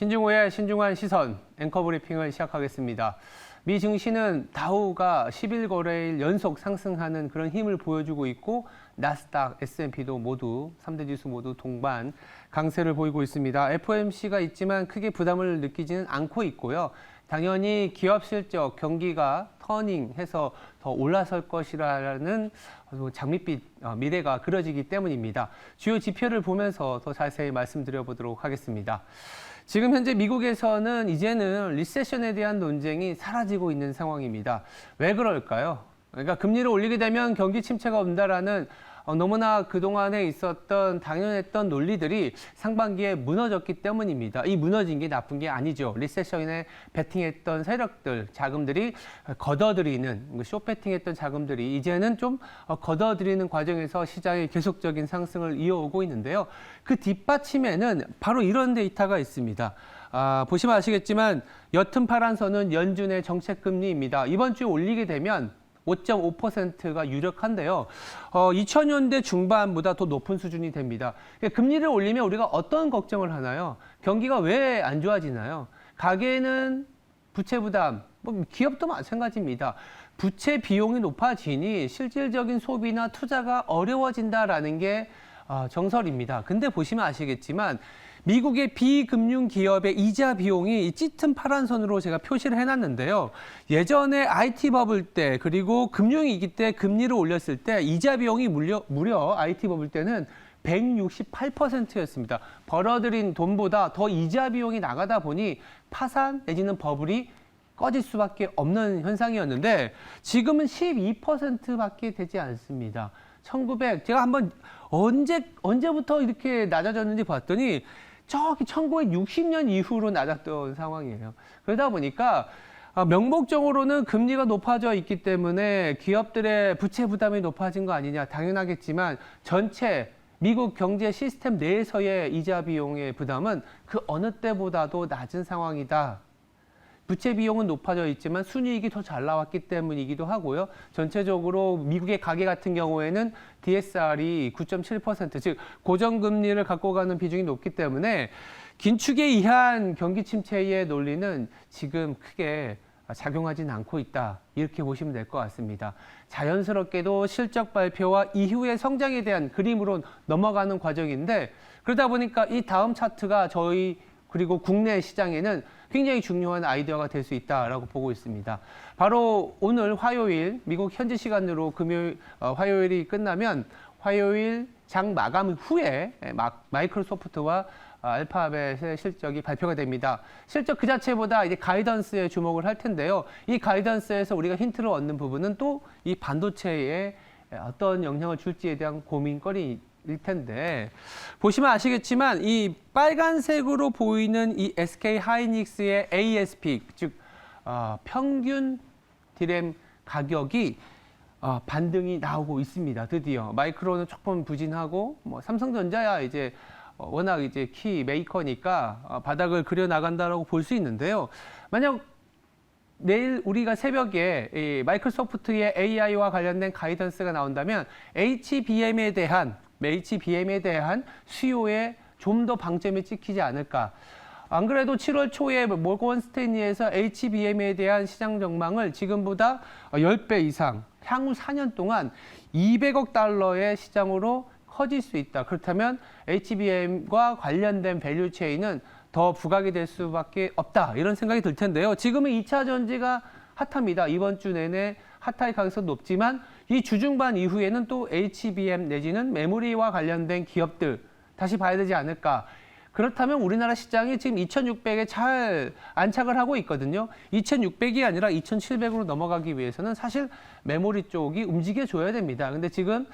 신중호의 신중한 시선 앵커 브리핑을 시작하겠습니다. 미 증시는 다우가 10일 거래일 연속 상승하는 그런 힘을 보여주고 있고 나스닥, S&P도 모두 3대 지수 모두 동반 강세를 보이고 있습니다. FOMC가 있지만 크게 부담을 느끼지는 않고 있고요. 당연히 기업 실적, 경기가 터닝해서 더 올라설 것이라는 장밋빛 미래가 그려지기 때문입니다. 주요 지표를 보면서 더 자세히 말씀드려보도록 하겠습니다. 지금 현재 미국에서는 이제는 리세션에 대한 논쟁이 사라지고 있는 상황입니다. 왜 그럴까요? 그러니까 금리를 올리게 되면 경기 침체가 온다라는 너무나 그동안에 있었던 당연했던 논리들이 상반기에 무너졌기 때문입니다. 이 무너진 게 나쁜 게 아니죠. 리세션에 베팅했던 세력들, 자금들이 걷어들이는, 숏베팅했던 자금들이 이제는 좀 걷어들이는 과정에서 시장의 계속적인 상승을 이어오고 있는데요. 그 뒷받침에는 바로 이런 데이터가 있습니다. 보시면 아시겠지만 옅은 파란 선은 연준의 정책금리입니다. 이번 주에 올리게 되면 5.5%가 유력한데요. 2000년대 중반보다 더 높은 수준이 됩니다. 금리를 올리면 우리가 어떤 걱정을 하나요? 경기가 왜 안 좋아지나요? 가계는 부채 부담, 기업도 마찬가지입니다. 부채 비용이 높아지니 실질적인 소비나 투자가 어려워진다라는 게 정설입니다. 근데 보시면 아시겠지만 미국의 비금융 기업의 이자 비용이 이 짙은 파란 선으로 제가 표시를 해놨는데요. 예전에 IT 버블 때 그리고 금융위기 때 금리를 올렸을 때 이자 비용이 무려 IT 버블 때는 168%였습니다. 벌어들인 돈보다 더 이자 비용이 나가다 보니 파산 내지는 버블이 꺼질 수밖에 없는 현상이었는데 지금은 12%밖에 되지 않습니다. 제가 한번 언제부터 이렇게 낮아졌는지 봤더니 저기 1960년 이후로 낮았던 상황이에요. 그러다 보니까 명목적으로는 금리가 높아져 있기 때문에 기업들의 부채 부담이 높아진 거 아니냐 당연하겠지만 전체 미국 경제 시스템 내에서의 이자 비용의 부담은 그 어느 때보다도 낮은 상황이다. 부채 비용은 높아져 있지만 순이익이 더 잘 나왔기 때문이기도 하고요. 전체적으로 미국의 가계 같은 경우에는 DSR이 9.7%, 즉 고정금리를 갖고 가는 비중이 높기 때문에 긴축에 의한 경기 침체의 논리는 지금 크게 작용하진 않고 있다. 이렇게 보시면 될 것 같습니다. 자연스럽게도 실적 발표와 이후의 성장에 대한 그림으로 넘어가는 과정인데 그러다 보니까 이 다음 차트가 그리고 국내 시장에는 굉장히 중요한 아이디어가 될 수 있다라고 보고 있습니다. 바로 오늘 화요일 미국 현지 시간으로 화요일이 끝나면 화요일 장 마감 후에 마이크로소프트와 알파벳의 실적이 발표가 됩니다. 실적 그 자체보다 이제 가이던스에 주목을 할 텐데요. 이 가이던스에서 우리가 힌트를 얻는 부분은 또 이 반도체에 어떤 영향을 줄지에 대한 고민거리 일 텐데 보시면 아시겠지만 이 빨간색으로 보이는 이 SK 하이닉스의 ASP 즉 평균 디램 가격이 반등이 나오고 있습니다. 드디어 마이크론은 조금 부진하고 삼성전자야 이제 워낙 이제 키 메이커니까 바닥을 그려 나간다라고 볼 수 있는데요. 만약 내일 우리가 새벽에 이 마이크로소프트의 AI와 관련된 가이던스가 나온다면 HBM에 대한 수요에 좀 더 방점이 찍히지 않을까. 안 그래도 7월 초에 모건 스탠리에서 HBM에 대한 시장 전망을 지금보다 10배 이상, 향후 4년 동안 200억 달러의 시장으로 커질 수 있다. 그렇다면 HBM과 관련된 밸류 체인은 더 부각이 될 수밖에 없다. 이런 생각이 들 텐데요. 지금은 2차 전지가 핫합니다. 이번 주 내내 핫할 가능성이 높지만 이 주중반 이후에는 또 HBM 내지는 메모리와 관련된 기업들 다시 봐야 되지 않을까. 그렇다면 우리나라 시장이 지금 2,600에 잘 안착을 하고 있거든요. 2,600이 아니라 2,700으로 넘어가기 위해서는 사실 메모리 쪽이 움직여줘야 됩니다. 근데 지금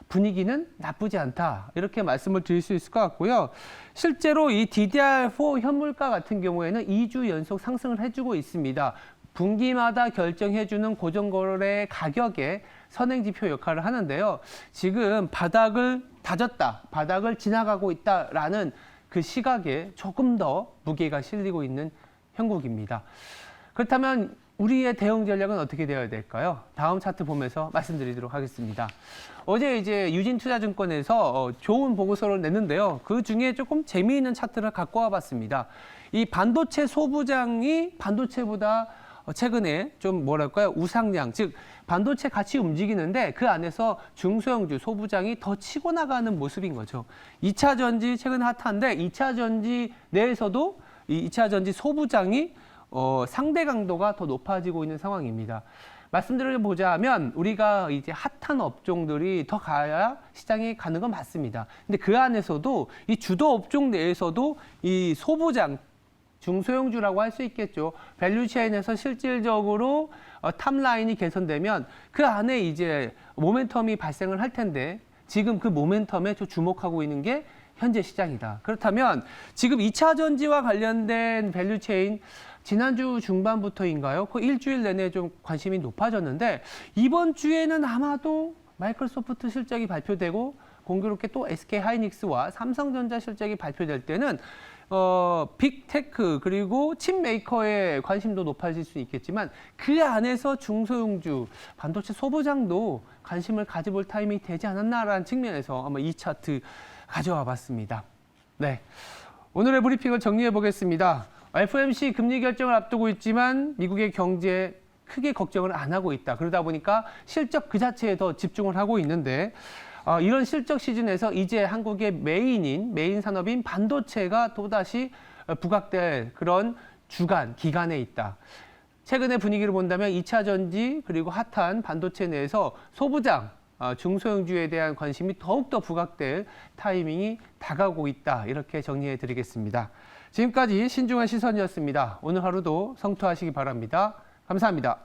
분위기는 나쁘지 않다. 이렇게 말씀을 드릴 수 있을 것 같고요. 실제로 이 DDR4 현물가 같은 경우에는 2주 연속 상승을 해주고 있습니다. 분기마다 결정해주는 고정거래 가격의 선행지표 역할을 하는데요. 지금 바닥을 다졌다, 바닥을 지나가고 있다라는 그 시각에 조금 더 무게가 실리고 있는 형국입니다. 그렇다면 우리의 대응 전략은 어떻게 되어야 될까요? 다음 차트 보면서 말씀드리도록 하겠습니다. 어제 이제 유진투자증권에서 좋은 보고서를 냈는데요. 그 중에 조금 재미있는 차트를 갖고 와봤습니다. 이 반도체 소부장이 반도체보다 최근에 좀 뭐랄까요? 우상향, 즉 반도체 같이 움직이는데 그 안에서 중소형주, 소부장이 더 치고 나가는 모습인 거죠. 2차 전지 최근 핫한데 2차 전지 내에서도 이 2차 전지 소부장이 상대 강도가 더 높아지고 있는 상황입니다. 말씀드려보자면 우리가 이제 핫한 업종들이 더 가야 시장에 가는 건 맞습니다. 근데 그 안에서도 이 주도 업종 내에서도 이 소부장, 중소형주라고 할 수 있겠죠. 밸류체인에서 실질적으로 탑라인이 개선되면 그 안에 이제 모멘텀이 발생을 할 텐데 지금 그 모멘텀에 좀 주목하고 있는 게 현재 시장이다. 그렇다면 지금 2차 전지와 관련된 밸류체인 지난주 중반부터인가요? 그 일주일 내내 좀 관심이 높아졌는데 이번 주에는 아마도 마이크로소프트 실적이 발표되고 공교롭게 또 SK하이닉스와 삼성전자 실적이 발표될 때는 빅테크 그리고 칩 메이커의 관심도 높아질 수 있겠지만 그 안에서 중소형주, 반도체 소부장도 관심을 가져볼 타임이 되지 않았나라는 측면에서 아마 이 차트 가져와 봤습니다. 네, 오늘의 브리핑을 정리해 보겠습니다. FOMC 금리 결정을 앞두고 있지만 미국의 경제에 크게 걱정을 안 하고 있다. 그러다 보니까 실적 그 자체에 더 집중을 하고 있는데 이런 실적 시즌에서 이제 한국의 메인 산업인 반도체가 또다시 부각될 그런 기간에 있다. 최근의 분위기를 본다면 2차 전지 그리고 핫한 반도체 내에서 소부장, 중소형주에 대한 관심이 더욱더 부각될 타이밍이 다가오고 있다. 이렇게 정리해 드리겠습니다. 지금까지 신중한 시선이었습니다. 오늘 하루도 성투하시기 바랍니다. 감사합니다.